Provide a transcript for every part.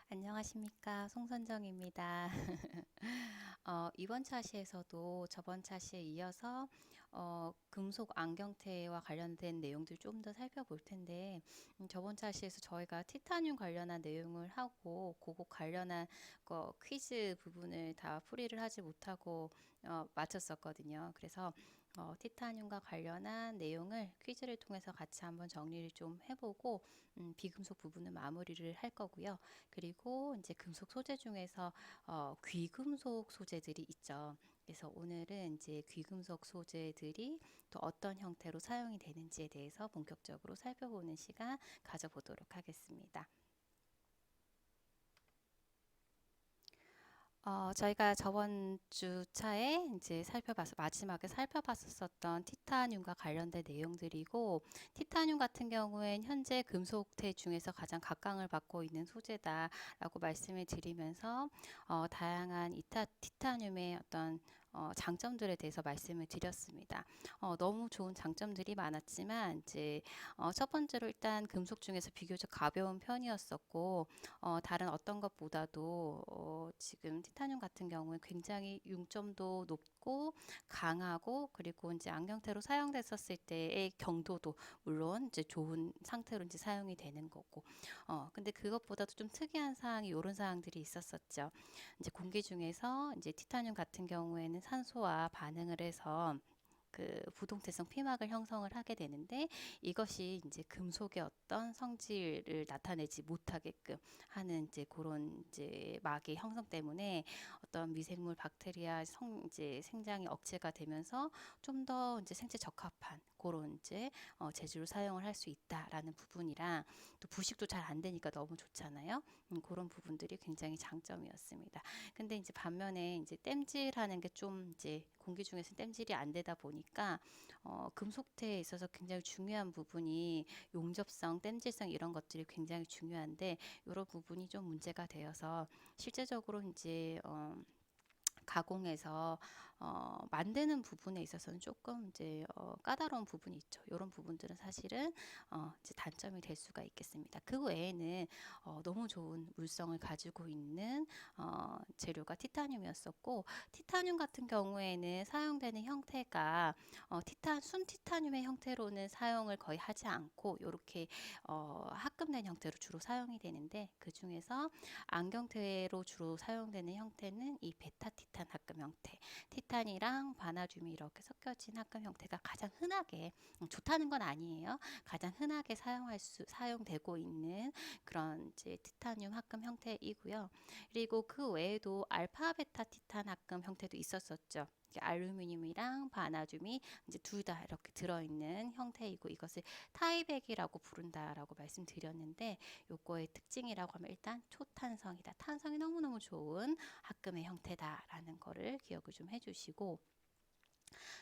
안녕하십니까. 송선정입니다. 이번 차시에서도 저번 차시에 이어서 금속 안경테와 관련된 내용들 좀 더 살펴볼 텐데, 저번 차시에서 저희가 티타늄 관련한 내용을 하고 그거 관련한 거 퀴즈 부분을 다 풀이를 하지 못하고 마쳤었거든요. 그래서 티타늄과 관련한 내용을 퀴즈를 통해서 같이 한번 정리를 좀 해보고 비금속 부분은 마무리를 할 거고요. 그리고 이제 금속 소재 중에서 귀금속 소재들이 있죠. 그래서 오늘은 이제 귀금속 소재들이 또 어떤 형태로 사용이 되는지에 대해서 본격적으로 살펴보는 시간 가져보도록 하겠습니다. 저희가 저번 주 차에 이제 마지막에 살펴봤었던 티타늄과 관련된 내용들이고, 티타늄 같은 경우엔 현재 금속태 중에서 가장 각광을 받고 있는 소재다라고 말씀을 드리면서, 다양한 티타늄의 어떤 장점들에 대해서 말씀을 드렸습니다. 너무 좋은 장점들이 많았지만, 이제 첫 번째로 일단 금속 중에서 비교적 가벼운 편이었었고, 다른 어떤 것보다도 지금 티타늄 같은 경우는 굉장히 융점도 높고 강하고, 그리고 이제 안경테로 사용됐었을 때의 경도도 물론 이제 좋은 상태로 이제 사용이 되는 거고, 근데 그것보다도 좀 특이한 사항이 이런 사항들이 있었었죠. 이제 공기 중에서 이제 티타늄 같은 경우에는 산소와 반응을 해서 그 부동태성 피막을 형성을 하게 되는데, 이것이 이제 금속의 어떤 성질을 나타내지 못하게끔 하는 이제 그런 이제 막의 형성 때문에 어떤 미생물 박테리아 이제 생장이 억제가 되면서 좀 더 이제 생체 적합한 그런 이제 재질로 사용을 할 수 있다라는 부분이랑, 또 부식도 잘 안 되니까 너무 좋잖아요. 그런 부분들이 굉장히 장점이었습니다. 근데 이제 반면에 이제 땜질하는 게 좀 이제 공기 중에서 땜질이 안 되다 보니까 금속태에 있어서 굉장히 중요한 부분이 용접성, 땜질성 이런 것들이 굉장히 중요한데, 이런 부분이 좀 문제가 되어서 실제적으로 이제 가공해서 만드는 부분에 있어서는 조금 이제 까다로운 부분이 있죠. 이런 부분들은 사실은 이제 단점이 될 수가 있겠습니다. 그 외에는 너무 좋은 물성을 가지고 있는 재료가 티타늄이었었고, 티타늄 같은 경우에는 사용되는 형태가 순 티타늄의 형태로는 사용을 거의 하지 않고 이렇게 합금된 형태로 주로 사용이 되는데, 그 중에서 안경테로 주로 사용되는 형태는 이 베타 티탄 합금 형태, 티탄이랑 바나듐이 이렇게 섞여진 합금 형태가 가장 흔하게, 좋다는 건 아니에요. 가장 흔하게 사용되고 있는 그런 이제 티타늄 합금 형태이고요. 그리고 그 외에도 알파 베타 티탄 합금 형태도 있었었죠. 알루미늄이랑 바나듐이 이제 둘 다 이렇게 들어있는 형태이고, 이것을 타이백이라고 부른다라고 말씀드렸는데, 요거의 특징이라고 하면 일단 초탄성이다. 탄성이 너무너무 좋은 합금의 형태다라는 거를 기억을 좀 해주시고,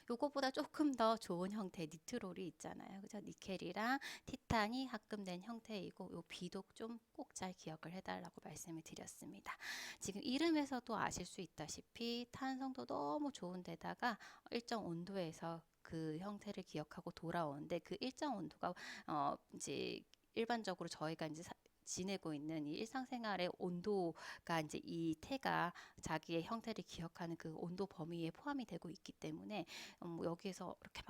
요거보다 조금 더 좋은 형태 니트롤이 있잖아요. 그죠? 니켈이랑 티탄이 합금된 형태이고, 요 비도 좀 꼭 잘 기억을 해달라고 말씀을 드렸습니다. 지금 이름에서도 아실 수 있다시피 탄성도 너무 좋은 데다가 일정 온도에서 그 형태를 기억하고 돌아오는데, 그 일정 온도가 이제 일반적으로 저희가 이제 지내고 있는 이 일상생활의 온도가 이제 이 태가 자기의 형태를 기억하는 그 온도 범위에 포함이 되고 있기 때문에 뭐 여기에서 이렇게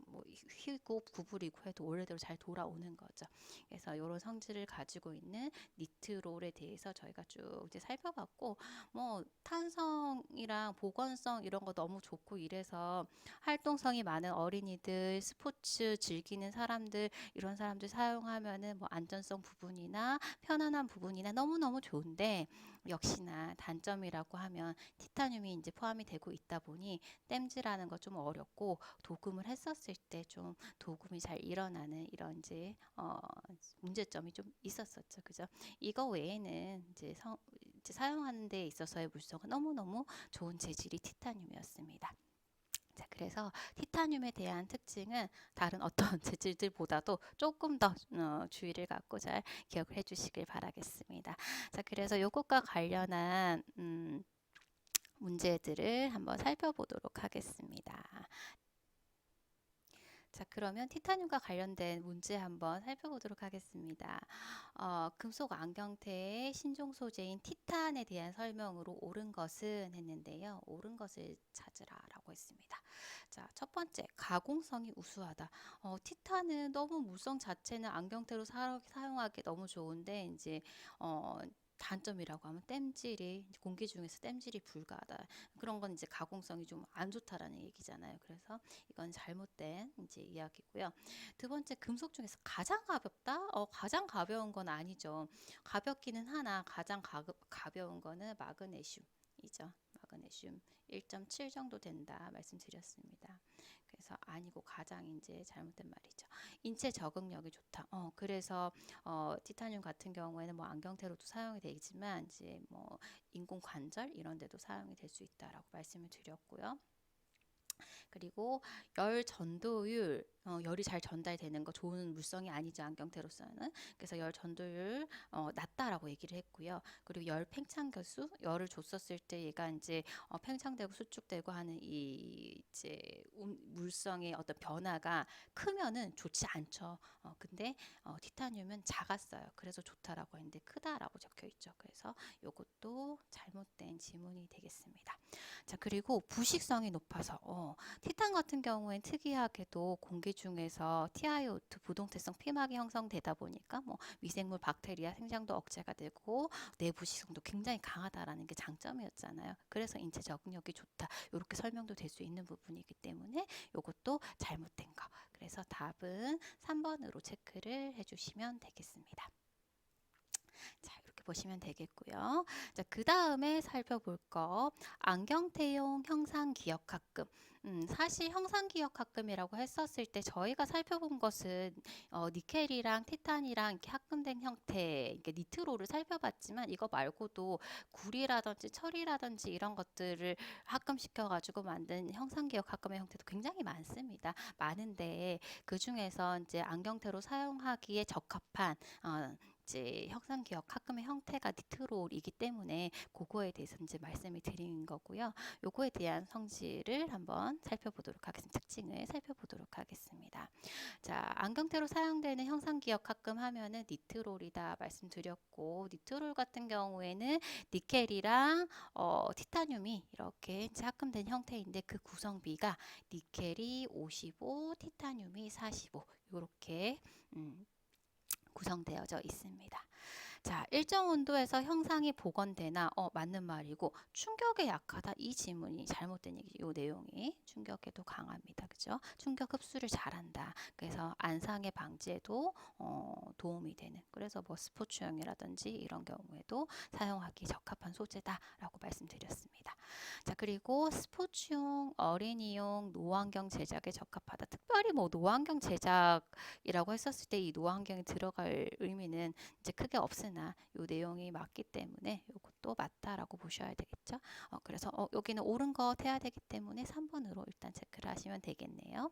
뭐 휘고 구부리고 해도 원래대로 잘 돌아오는 거죠. 그래서 이런 성질을 가지고 있는 니트롤에 대해서 저희가 쭉 이제 살펴봤고, 뭐 탄성이랑 보건성 이런 거 너무 좋고 이래서 활동성이 많은 어린이들, 스포츠 즐기는 사람들, 이런 사람들 사용하면은 뭐 안전성 부분이나 편안한 부분이나 너무너무 좋은데, 역시나 단점이라고 하면 티타늄이 이제 포함이 되고 있다 보니 땜질하는 거 좀 어렵고, 도금을 했었을 때 좀 도금이 잘 일어나는 이런 이제 문제점이 좀 있었었죠. 그죠? 이거 외에는 이제 사용하는 데 있어서의 물성은 너무너무 좋은 재질이 티타늄이었습니다. 자, 그래서 티타늄에 대한 특징은 다른 어떤 재질들보다도 조금 더 주의를 갖고 잘 기억을 해주시길 바라겠습니다. 자, 그래서 이것과 관련한 문제들을 한번 살펴보도록 하겠습니다. 자, 그러면 티타늄과 관련된 문제 한번 살펴보도록 하겠습니다. 금속 안경테의 신종 소재인 티탄에 대한 설명으로 옳은 것은 했는데요. 옳은 것을 찾으라라고 했습니다. 자, 첫 번째, 가공성이 우수하다. 티탄은 너무 물성 자체는 안경테로 사용하기 너무 좋은데 이제 단점이라고 하면 땜질이 공기 중에서 땜질이 불가하다. 그런 건 이제 가공성이 좀 안 좋다라는 얘기잖아요. 그래서 이건 잘못된 이제 이야기고요. 두 번째, 금속 중에서 가장 가볍다? 가장 가벼운 건 아니죠. 가볍기는 하나 가장 가벼운 거는 마그네슘이죠. 마그네슘 1.7 정도 된다 말씀드렸습니다. 그래서 아니고 가장 이제 잘못된 말이죠. 인체 적응력이 좋다. 그래서 티타늄 같은 경우에는 뭐 안경테로도 사용이 되지만 이제 뭐 인공 관절 이런 데도 사용이 될 수 있다라고 말씀을 드렸고요. 그리고 열 전도율, 열이 잘 전달되는 거 좋은 물성이 아니죠, 안경테로서는. 그래서 열 전도율 낮다라고 얘기를 했고요. 그리고 열 팽창 결수, 열을 줬었을 때 얘가 이제 팽창되고 수축되고 하는 이 이제 물성의 어떤 변화가 크면은 좋지 않죠. 근데 티타늄은 작았어요. 그래서 좋다라고 했는데 크다라고 적혀 있죠. 그래서 이것도 잘못된 지문이 되겠습니다. 자, 그리고 부식성이 높아서 티탄 같은 경우엔 특이하게도 공기 중에서 TiO2 부동태성 피막이 형성되다 보니까 뭐 미생물 박테리아 생장도 억제가 되고 내부식성도 굉장히 강하다라는 게 장점이었잖아요. 그래서 인체 적응력이 좋다. 이렇게 설명도 될 수 있는 부분이기 때문에 이것도 잘못된 거. 그래서 답은 3번으로 체크를 해주시면 되겠습니다. 자, 이렇게 보시면 되겠고요. 자, 그 다음에 살펴볼 거 안경테용 형상기억합금. 사실 형상기억합금이라고 했었을 때 저희가 살펴본 것은 니켈이랑 티탄이랑 이렇게 합금된 형태, 이렇게 니트로를 살펴봤지만 이거 말고도 구리라든지 철이라든지 이런 것들을 합금시켜가지고 만든 형상기억합금의 형태도 굉장히 많습니다. 많은데 그 중에서 이제 안경테로 사용하기에 적합한 이제 형상기억 합금의 형태가 니트롤이기 때문에 그거에 대해서 이제 말씀을 드린 거고요. 요거에 대한 성질을 한번 살펴보도록 하겠습니다. 특징을 살펴보도록 하겠습니다. 자, 안경테로 사용되는 형상기억 합금 하면은 니트롤이다 말씀드렸고, 니트롤 같은 경우에는 니켈이랑 티타늄이 이렇게 이제 합금된 형태인데 그 구성비가 니켈이 55, 티타늄이 45 이렇게 구성되어져 있습니다. 자, 일정 온도에서 형상이 복원되나 맞는 말이고 충격에 약하다 이 지문이 잘못된 얘기죠. 이 내용이 충격에도 강합니다. 그죠? 충격 흡수를 잘한다. 그래서 안상의 방지에도 도움이 되는 그래서 뭐 스포츠용이라든지 이런 경우에도 사용하기 적합한 소재다라고 말씀드렸습니다. 자, 그리고 스포츠용, 어린이용, 노안경 제작에 적합하다. 특별히 뭐 노안경 제작이라고 했었을 때 이 노안경이 들어갈 의미는 이제 크게 없으나 이 내용이 맞기 때문에 이것도 맞다라고 보셔야 되겠죠. 그래서 여기는 옳은 것 해야 되기 때문에 3번으로 일단 체크를 하시면 되겠네요.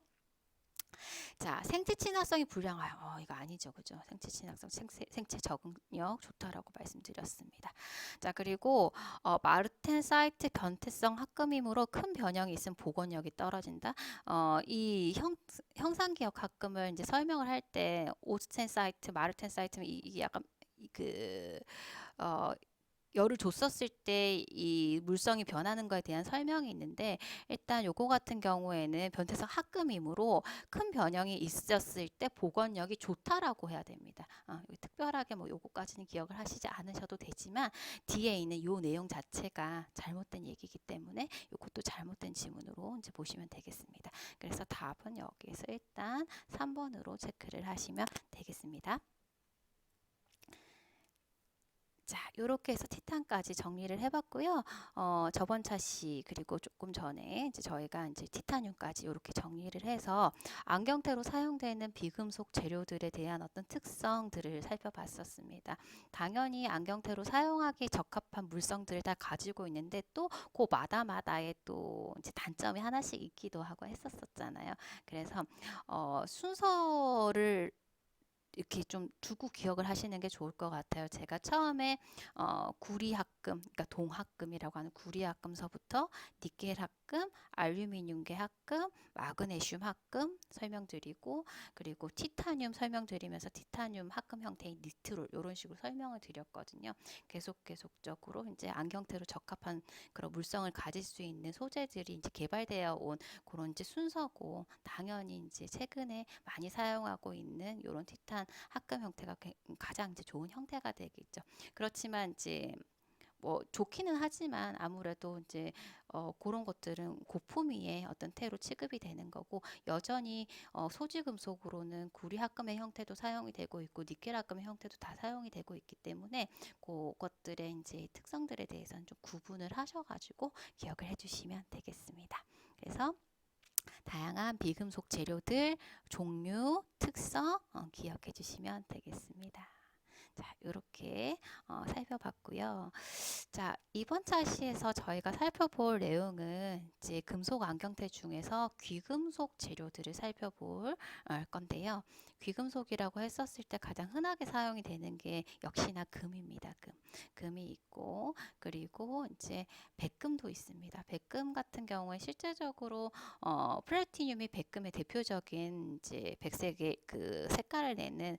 자, 생체 친화성이 불량하여 이거 아니죠, 그죠? 생체 친화성, 생체 적응력 좋다라고 말씀드렸습니다. 자, 그리고 마르텐사이트 변태성 합금이므로 큰 변형이 있으면 복원력이 떨어진다. 이 형상기억 합금을 이제 설명을 할 때 오스텐사이트, 마르텐사이트 이게 약간 열을 줬었을 때 이 물성이 변하는 것에 대한 설명이 있는데 일단 요거 같은 경우에는 변태성 합금이므로 큰 변형이 있었을 때 복원력이 좋다라고 해야 됩니다. 특별하게 뭐 요거까지는 기억을 하시지 않으셔도 되지만 뒤에 있는 요 내용 자체가 잘못된 얘기이기 때문에 요것도 잘못된 지문으로 이제 보시면 되겠습니다. 그래서 답은 여기에서 일단 3번으로 체크를 하시면 되겠습니다. 자, 요렇게 해서 티탄까지 정리를 해봤고요. 저번 차시 그리고 조금 전에 이제 저희가 이제 티타늄까지 요렇게 정리를 해서 안경테로 사용되는 비금속 재료들에 대한 어떤 특성들을 살펴봤었습니다. 당연히 안경테로 사용하기 적합한 물성들을 다 가지고 있는데 또 그 마다마다의 또 이제 단점이 하나씩 있기도 하고 했었잖아요. 그래서 순서를 이렇게 좀 두고 기억을 하시는 게 좋을 것 같아요. 제가 처음에 구리합금, 그러니까 동합금이라고 하는 구리합금서부터 니켈 합금, 알루미늄계 합금, 마그네슘 합금 설명드리고, 그리고 티타늄 설명드리면서 티타늄 합금 형태인 니트롤 이런 식으로 설명을 드렸거든요. 계속적으로 이제 안경테로 적합한 그런 물성을 가질 수 있는 소재들이 이제 개발되어 온 그런 이제 순서고, 당연히 이제 최근에 많이 사용하고 있는 이런 티탄 합금 형태가 가장 이제 좋은 형태가 되겠죠. 그렇지만 이제 뭐 좋기는 하지만 아무래도 이제 그런 것들은 고품위의 어떤 태로 취급이 되는 거고, 여전히 소지 금속으로는 구리 합금의 형태도 사용이 되고 있고 니켈 합금의 형태도 다 사용이 되고 있기 때문에 그것들의 이제 특성들에 대해서는 좀 구분을 하셔가지고 기억을 해주시면 되겠습니다. 그래서 다양한 비금속 재료들 종류, 특성 기억해 주시면 되겠습니다. 자, 이렇게 살펴봤고요. 자, 이번 차시에서 저희가 살펴볼 내용은 이제 금속 안경테 중에서 귀금속 재료들을 살펴볼 건데요. 귀금속이라고 했었을 때 가장 흔하게 사용이 되는 게 역시나 금입니다. 금이 있고, 그리고 이제 백금도 있습니다. 백금 같은 경우에 실제적으로 플래티늄이 백금의 대표적인 이제 백색의 그 색깔을 내는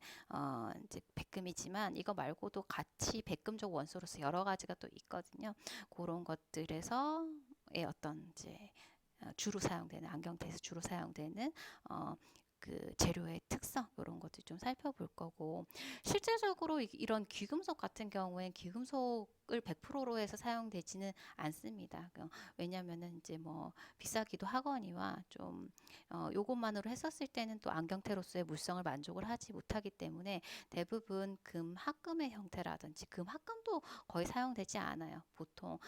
이제 백금이지만, 이거 말고도 같이 백금족 원소로서 여러 가지가 또 있거든요. 그런 것들에서의 어떤 이제 주로 사용되는 안경테에서 주로 사용되는 그 재료의 특성 이런 것들 좀 살펴볼 거고, 실제적으로 이런 귀금속 같은 경우엔 귀금속을 100%로 해서 사용되지는 않습니다. 왜냐면은 이제 뭐 비싸기도 하거니와 좀 요것만으로 했었을 때는 또 안경테로서의 물성을 만족을 하지 못하기 때문에 대부분 금 합금의 형태라든지, 금 합금도 거의 사용되지 않아요. 보통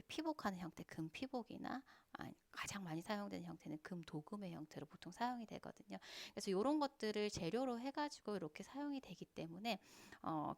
피복하는 형태 금 피복이나 가장 많이 사용되는 형태는 금 도금의 형태로 보통 사용이 되거든요. 그래서 이런 것들을 재료로 해가지고 이렇게 사용이 되기 때문에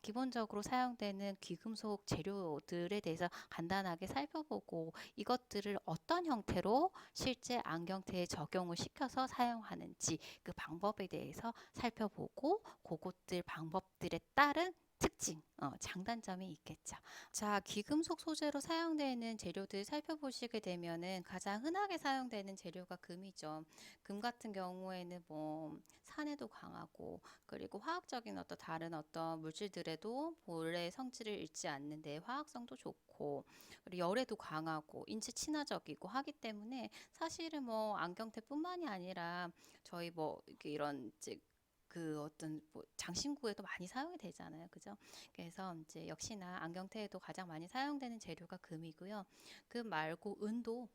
기본적으로 사용되는 귀금속 재료들에 대해서 간단하게 살펴보고, 이것들을 어떤 형태로 실제 안경테에 적용을 시켜서 사용하는지 그 방법에 대해서 살펴보고, 그것들 방법들에 따른 특징, 장단점이 있겠죠. 자, 귀금속 소재로 사용되는 재료들 살펴보시게 되면은 가장 흔하게 사용되는 재료가 금이죠. 금 같은 경우에는 뭐 산에도 강하고, 그리고 화학적인 어떤 다른 어떤 물질들에도 본래 성질을 잃지 않는데 화학성도 좋고, 그리고 열에도 강하고 인체 친화적이고 하기 때문에 사실은 뭐 안경테뿐만이 아니라 저희 뭐 이렇게 이런 이제 그 어떤 뭐 장신구에도 많이 사용이 되잖아요. 그죠? 그래서 이제 역시나 안경테에도 가장 많이 사용되는 재료가 금이고요. 금 말고 은도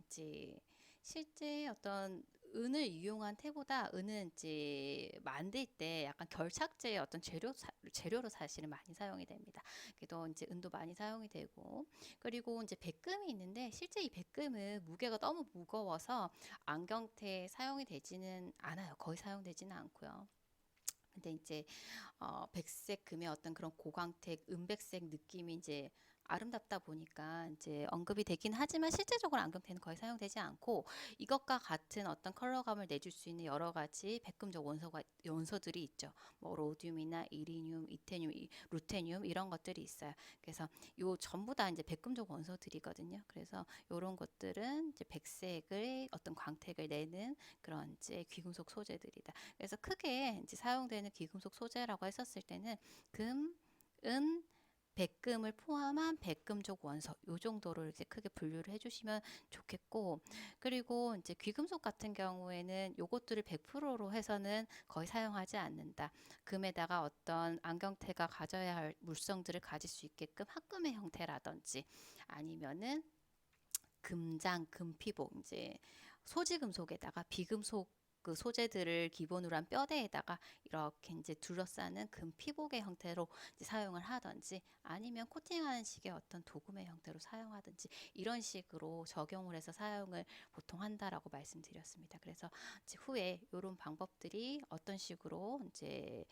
이제 실제 어떤 은을 이용한 테보다 은은 이제 만들 때 약간 결착제의 어떤 재료로 사실은 많이 사용이 됩니다. 그래도 이제 은도 많이 사용이 되고, 그리고 이제 백금이 있는데 실제 이 백금은 무게가 너무 무거워서 안경테에 사용이 되지는 않아요. 거의 사용되지는 않고요. 근데 이제 백색 금의 어떤 그런 고광택, 은백색 느낌이 이제 아름답다 보니까 이제 언급이 되긴 하지만 실제적으로 안경테는 거의 사용되지 않고, 이것과 같은 어떤 컬러감을 내줄 수 있는 여러 가지 백금적 원소들이 있죠. 뭐 로듐이나 이리듐, 이테듐, 루테듐 이런 것들이 있어요. 그래서 요 전부 다 이제 백금적 원소들이거든요. 그래서 이런 것들은 이제 백색의 어떤 광택을 내는 그런 이제 귀금속 소재들이다. 그래서 크게 이제 사용되는 귀금속 소재라고 했었을 때는 금, 은, 백금을 포함한 백금족 원소 요 정도로 이제 크게 분류를 해주시면 좋겠고, 그리고 이제 귀금속 같은 경우에는 요것들을 100%로 해서는 거의 사용하지 않는다. 금에다가 어떤 안경테가 가져야 할 물성들을 가질 수 있게끔 합금의 형태라든지, 아니면은 금장, 금피복, 이제 소지금속에다가 비금속 그 소재들을 기본으로 한 뼈대에다가 이렇게 이제 둘러싸는 금피복의 형태로 이제 사용을 하든지, 아니면 코팅하는 식의 어떤 도금의 형태로 사용하든지, 이런 식으로 적용을 해서 사용을 보통 한다라고 말씀드렸습니다. 그래서 이제 후에 이런 방법들이 어떤 식으로 이제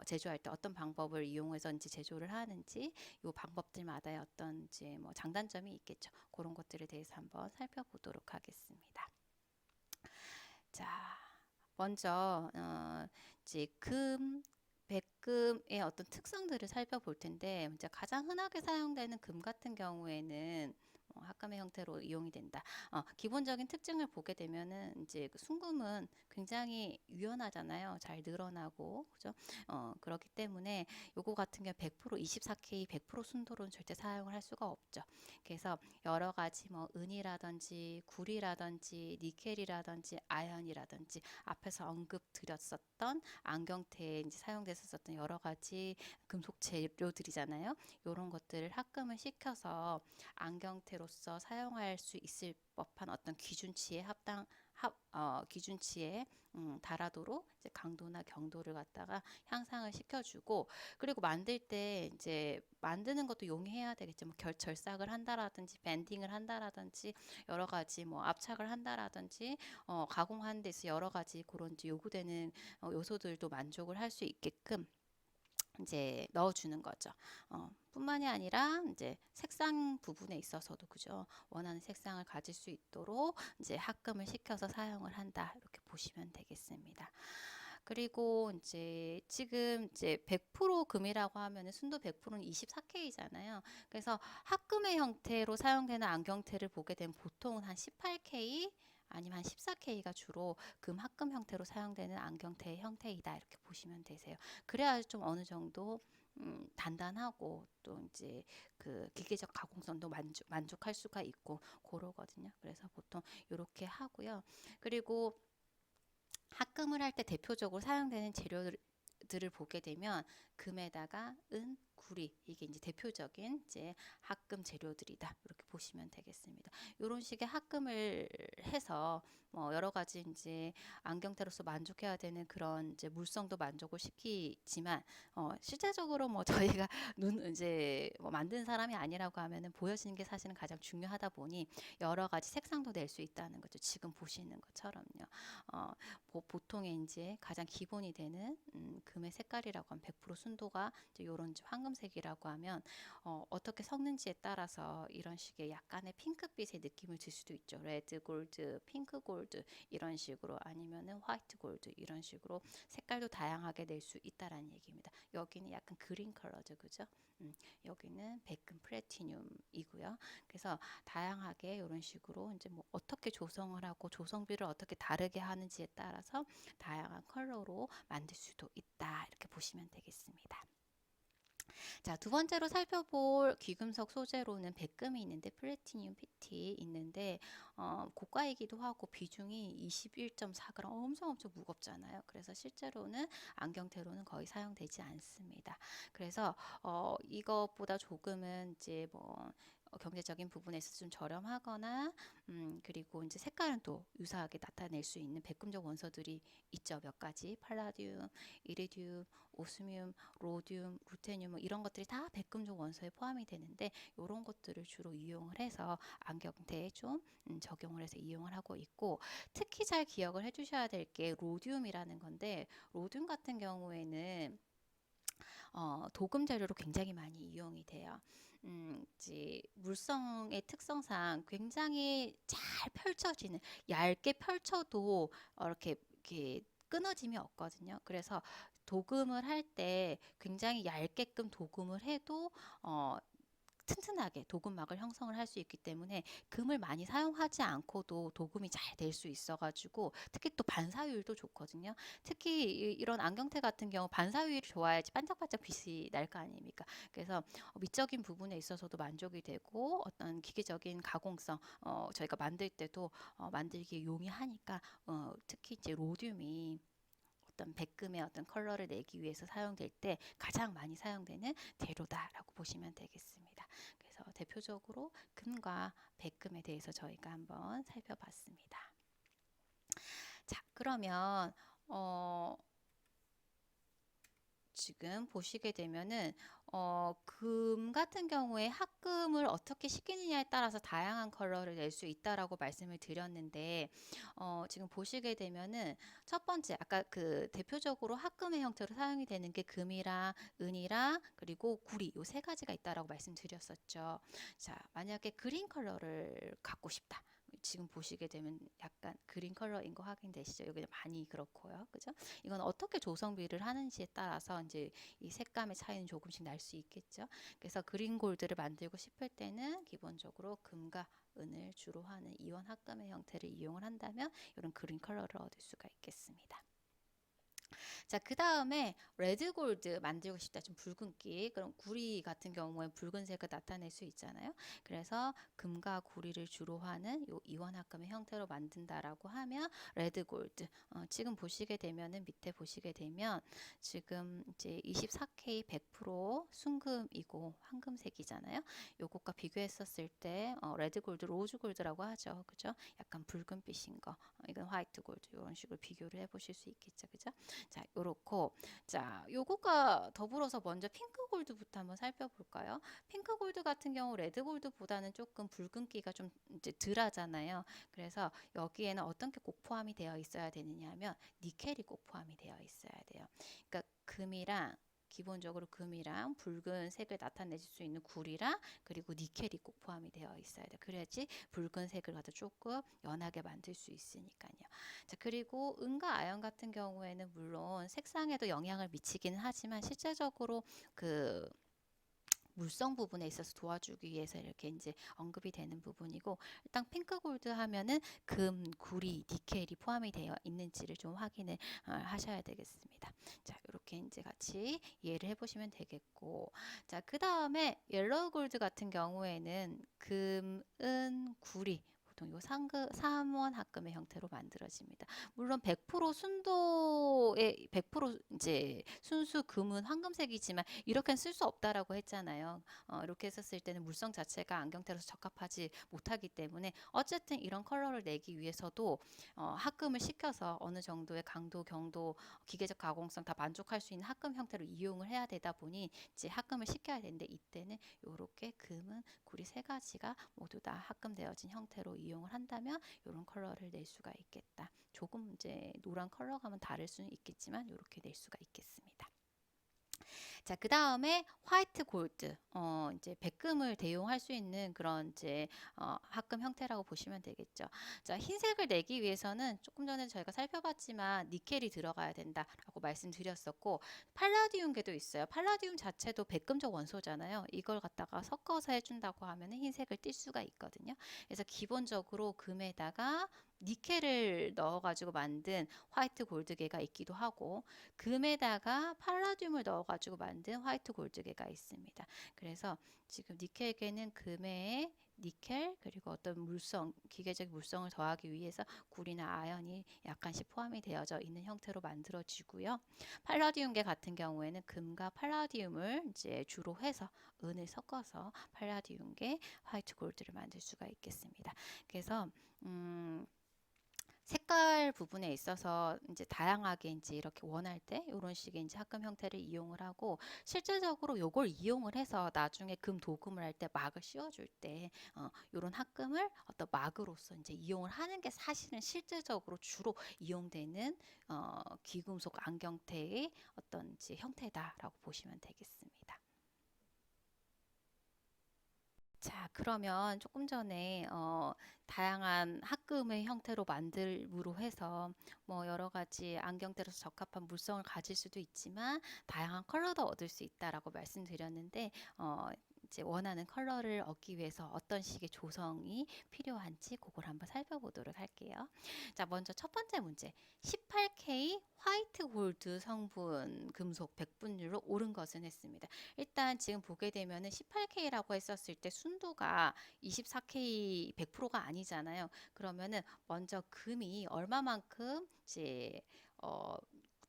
제조할 때 어떤 방법을 이용해서 이제 제조를 하는지, 이 방법들마다의 어떤 이제 뭐 장단점이 있겠죠. 그런 것들에 대해서 한번 살펴보도록 하겠습니다. 자, 먼저 이제 백금의 어떤 특성들을 살펴볼 텐데, 이제 가장 흔하게 사용되는 금 같은 경우에는 합금의 형태로 이용이 된다. 기본적인 특징을 보게 되면은 이제 그 순금은 굉장히 유연하잖아요. 잘 늘어나고, 그죠? 그렇기 때문에 요거 같은 경우 100% 24K 100% 순도로는 절대 사용을 할 수가 없죠. 그래서 여러 가지 뭐 은이라든지 구리라든지 니켈이라든지 아연이라든지 앞에서 언급드렸었던 안경테에 이제 사용됐었던 여러 가지 금속 재료들이잖아요. 이런 것들을 합금을 시켜서 안경테로서 사용할 수 있을 법한 어떤 기준치에 기준치에 달하도록 이제 강도나 경도를 갖다가 향상을 시켜주고, 그리고 만들 때 이제 만드는 것도 용이해야 되겠죠. 뭐 절삭을 한다라든지 밴딩을 한다라든지 여러 가지 뭐 압착을 한다라든지 가공하는 데서 여러 가지 그런 이제 요구되는 요소들도 만족을 할 수 있게끔 이제 넣어주는 거죠. 뿐만이 아니라 이제 색상 부분에 있어서도 그죠. 원하는 색상을 가질 수 있도록 이제 합금을 시켜서 사용을 한다. 이렇게 보시면 되겠습니다. 그리고 이제 지금 이제 100% 금이라고 하면은 순도 100%는 24K잖아요. 그래서 합금의 형태로 사용되는 안경테를 보게 되면 보통은 한 18K 아니면 한 14K가 주로 금 합금 형태로 사용되는 안경테의 형태이다. 이렇게 보시면 되세요. 그래야 좀 어느 정도 단단하고 또 이제 그 기계적 가공성도 만족할 수가 있고 그러거든요. 그래서 보통 이렇게 하고요. 그리고 합금을 할 때 대표적으로 사용되는 재료들을 보게 되면 금에다가 은, 구리 이게 이제 대표적인 이제 합금 재료들이다. 이렇게 보시면 되겠습니다. 이런 식의 합금을 해서 뭐 여러 가지 이제 안경테로서 만족해야 되는 그런 이제 물성도 만족을 시키지만 실제적으로 뭐 저희가 눈 이제 뭐 만든 사람이 아니라고 하면은 보여지는 게 사실은 가장 중요하다 보니 여러 가지 색상도 낼 수 있다는 거죠. 지금 보시는 것처럼요. 보통의 이제 가장 기본이 되는 금의 색깔이라고 하면 100% 순도가 이제 요런 황금색이라고 하면 어떻게 섞는지에 따라서 이런 식의 약간의 핑크빛의 느낌을 줄 수도 있죠. 레드 골드, 핑크 골드 이런 식으로 아니면은 화이트 골드 이런 식으로 색깔도 다양하게 낼 수 있다라는 얘기입니다. 여기는 약간 그린 컬러죠, 그죠? 여기는 백금 플래티늄이고요. 그래서 다양하게 이런 식으로 이제 뭐 어떻게 조성을 하고 조성비를 어떻게 다르게 하는지에 따라서 다양한 컬러로 만들 수도 있다. 이렇게 보시면 되겠습니다. 자, 두 번째로 살펴볼 귀금속 소재로는 백금이 있는데 플래티늄 PT 있는데 고가이기도 하고 비중이 21.4g 엄청 무겁잖아요. 그래서 실제로는 안경테로는 거의 사용되지 않습니다. 그래서 이것보다 조금은 이제 뭐 경제적인 부분에서 좀 저렴하거나 그리고 이제 색깔은 또 유사하게 나타낼 수 있는 백금적 원소들이 있죠. 몇 가지 팔라디움, 이리듐, 오스뮴, 로듐, 루테늄 뭐 이런 것들이 다 백금속 원소에 포함이 되는데 이런 것들을 주로 이용을 해서 안경테에 좀 적용을 해서 이용을 하고 있고, 특히 잘 기억을 해주셔야 될 게 로듐이라는 건데, 로듐 같은 경우에는 도금 재료로 굉장히 많이 이용이 돼요. 이제 물성의 특성상 굉장히 잘 펼쳐지는, 얇게 펼쳐도 이렇게 끊어짐이 없거든요. 그래서 도금을 할 때 굉장히 얇게끔 도금을 해도 튼튼하게 도금막을 형성을 할 수 있기 때문에 금을 많이 사용하지 않고도 도금이 잘 될 수 있어가지고 특히 또 반사율도 좋거든요. 특히 이런 안경테 같은 경우 반사율이 좋아야지 반짝반짝 빛이 날 거 아닙니까? 그래서 미적인 부분에 있어서도 만족이 되고 어떤 기계적인 가공성 저희가 만들 때도 만들기 용이하니까 특히 이제 로듐이 어떤 백금의 어떤 컬러를 내기 위해서 사용될 때 가장 많이 사용되는 재료다라고 보시면 되겠습니다. 그래서 대표적으로 금과 백금에 대해서 저희가 한번 살펴봤습니다. 자, 그러면 지금 보시게 되면은 금 같은 경우에 합금을 어떻게 시키느냐에 따라서 다양한 컬러를 낼 수 있다라고 말씀을 드렸는데 지금 보시게 되면은 첫 번째 아까 그 대표적으로 합금의 형태로 사용이 되는 게 금이랑 은이랑 그리고 구리 요 세 가지가 있다라고 말씀드렸었죠. 자, 만약에 그린 컬러를 갖고 싶다. 지금 보시게 되면 약간 그린 컬러인 거 확인되시죠? 여기는 많이 그렇고요. 그죠? 이건 어떻게 조성비를 하는지에 따라서 이제 이 색감의 차이는 조금씩 날 수 있겠죠. 그래서 그린 골드를 만들고 싶을 때는 기본적으로 금과 은을 주로 하는 이원 합금의 형태를 이용을 한다면 이런 그린 컬러를 얻을 수가 있겠습니다. 자, 그 다음에 레드 골드 만들고 싶다. 좀 붉은기. 그럼 구리 같은 경우에 붉은색을 나타낼 수 있잖아요. 그래서 금과 구리를 주로 하는 요 이원합금의 형태로 만든다라고 하면 레드 골드. 지금 보시게 되면은 밑에 보시게 되면 지금 이제 24K 100% 순금이고 황금색이잖아요. 요것과 비교했었을 때 레드 골드, 로즈 골드라고 하죠. 그죠? 약간 붉은빛인 거. 이건 화이트 골드. 이런 식으로 비교를 해보실 수 있겠죠. 그죠? 자, 요렇고. 자, 요거가 더불어서 먼저 핑크 골드부터 한번 살펴볼까요? 핑크 골드 같은 경우 레드 골드보다는 조금 붉은기가 좀 이제 덜 하잖아요. 그래서 여기에는 어떤 게 꼭 포함이 되어 있어야 되느냐 하면 니켈이 꼭 포함이 되어 있어야 돼요. 그러니까 금이랑 기본적으로 금이랑 붉은색을 나타낼 수 있는 구리랑 그리고 니켈이 꼭 포함이 되어 있어야 돼요. 그래야지 붉은색을 갖다 조금 연하게 만들 수 있으니까요. 자, 그리고 은과 아연 같은 경우에는 물론 색상에도 영향을 미치기는 하지만 실제적으로 그 물성 부분에 있어서 도와주기 위해서 이렇게 이제 언급이 되는 부분이고, 일단 핑크 골드 하면은 금, 구리, 니켈이 포함이 되어 있는지를 좀 확인을 하셔야 되겠습니다. 자, 이렇게 이제 같이 이해를 해보시면 되겠고, 자, 그 다음에 옐로우 골드 같은 경우에는 금, 은, 구리 보통 요 삼원 합금의 형태로 만들어집니다. 물론 100% 순도의 100% 이제 순수 금은 황금색이지만 이렇게는 쓸 수 없다라고 했잖아요. 이렇게 했었을 때는 물성 자체가 안경테라서 적합하지 못하기 때문에 어쨌든 이런 컬러를 내기 위해서도 합금을 시켜서 어느 정도의 강도, 경도, 기계적 가공성 다 만족할 수 있는 합금 형태로 이용을 해야 되다 보니 이제 합금을 시켜야 되는데, 이때는 이렇게 금은 구리 세 가지가 모두 다 합금되어진 형태로 이용을 한다면 이런 컬러를 낼 수가 있겠다. 조금 이제 노란 컬러감은 다를 수는 있겠지만 이렇게 낼 수가 있겠습니다. 자, 그 다음에 화이트 골드, 이제 백금을 대용할 수 있는 그런 이제 합금 형태라고 보시면 되겠죠. 자, 흰색을 내기 위해서는 조금 전에 저희가 살펴봤지만 니켈이 들어가야 된다라고 말씀드렸었고, 팔라디움계도 있어요. 팔라디움 자체도 백금적 원소잖아요. 이걸 갖다가 섞어서 해준다고 하면은 흰색을 띌 수가 있거든요. 그래서 기본적으로 금에다가 니켈을 넣어가지고 만든 화이트 골드계가 있기도 하고, 금에다가 팔라듐을 넣어가지고 만든 화이트 골드계가 있습니다. 그래서 지금 니켈계는 금에 니켈 그리고 어떤 물성, 기계적 물성을 더하기 위해서 구리나 아연이 약간씩 포함이 되어져 있는 형태로 만들어지고요. 팔라디움계 같은 경우에는 금과 팔라디움을 이제 주로 해서 은을 섞어서 팔라디움계 화이트 골드를 만들 수가 있겠습니다. 그래서 색깔 부분에 있어서 이제 다양하게 이제 이렇게 원할 때 이런 식의 이제 합금 형태를 이용을 하고, 실질적으로 요걸 이용을 해서 나중에 금 도금을 할 때 막을 씌워줄 때 이런 합금을 어떤 막으로서 이제 이용을 하는 게 사실은 실질적으로 주로 이용되는 귀금속 안경테의 어떤 이제 형태다라고 보시면 되겠습니다. 자, 그러면 조금 전에 다양한 합금의 형태로 만들므로 해서 뭐 여러 가지 안경테로서 적합한 물성을 가질 수도 있지만 다양한 컬러도 얻을 수 있다라고 말씀드렸는데, 이제 원하는 컬러를 얻기 위해서 어떤 식의 조성이 필요한지 그걸 한번 살펴보도록 할게요. 자, 먼저 첫 번째 문제. 18K 화이트 골드 성분 금속 100분율로 옳은 것은 했습니다. 일단 지금 보게 되면은 18K라고 했었을 때 순도가 24K 100%가 아니잖아요. 그러면은 먼저 금이 얼마만큼 이제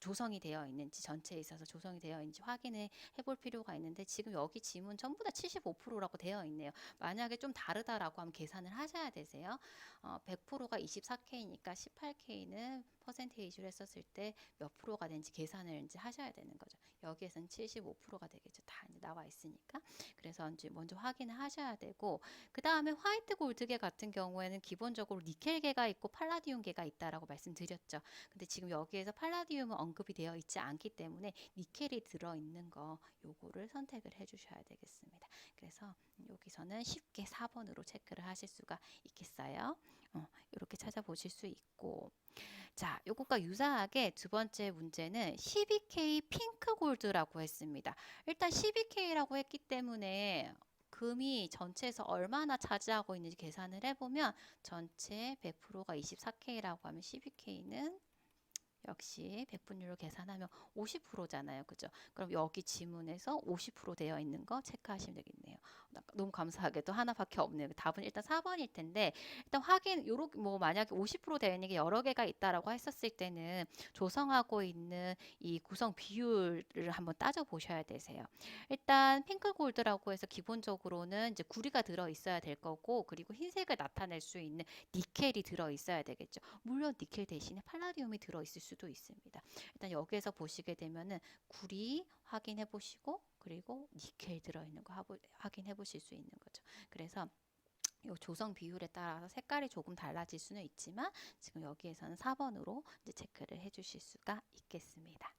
조성이 되어 있는지, 전체에 있어서 조성이 되어 있는지 확인을 해볼 필요가 있는데, 지금 여기 지문 전부 다 75%라고 되어 있네요. 만약에 좀 다르다라고 하면 계산을 하셔야 되세요. 100%가 24K니까 18K는 퍼센테이지로 했었을 때 몇 프로가 되는지 계산을 이제 하셔야 되는 거죠. 여기에서는 75%가 되겠죠. 다 이제 나와 있으니까. 그래서 이제 먼저 확인을 하셔야 되고, 그 다음에 화이트 골드계 같은 경우에는 기본적으로 니켈계가 있고 팔라디움계가 있다라고 말씀드렸죠. 근데 지금 여기에서 팔라디움은 언급이 되어 있지 않기 때문에 니켈이 들어있는 거 요거를 선택을 해 주셔야 되겠습니다. 그래서 여기서는 쉽게 4번으로 체크를 하실 수가 있겠어요. 이렇게 찾아보실 수 있고, 자, 요것과 유사하게 두 번째 문제는 12K 핑크 골드라고 했습니다. 일단 12K라고 했기 때문에 금이 전체에서 얼마나 차지하고 있는지 계산을 해보면 전체 100%가 24K라고 하면 12K는 역시 백분율로 계산하면 50%잖아요. 그죠? 그럼 여기 지문에서 50% 되어 있는 거 체크하시면 되겠네요. 너무 감사하게도 하나밖에 없네요. 답은 일단 4번일 텐데, 일단 확인, 요렇게 뭐 만약에 50% 되어 있는 게 여러 개가 있다라고 했었을 때는 조성하고 있는 이 구성 비율을 한번 따져 보셔야 되세요. 일단 핑크 골드라고 해서 기본적으로는 이제 구리가 들어 있어야 될 거고, 그리고 흰색을 나타낼 수 있는 니켈이 들어 있어야 되겠죠. 물론 니켈 대신에 팔라디움이 들어 있을 수도 있습니다. 일단 여기에서 보시게 되면은 구리 확인해 보시고, 그리고 니켈 들어있는 거 확인해 보실 수 있는 거죠. 그래서 요 조성 비율에 따라서 색깔이 조금 달라질 수는 있지만 지금 여기에서는 4번으로 이제 체크를 해 주실 수가 있겠습니다.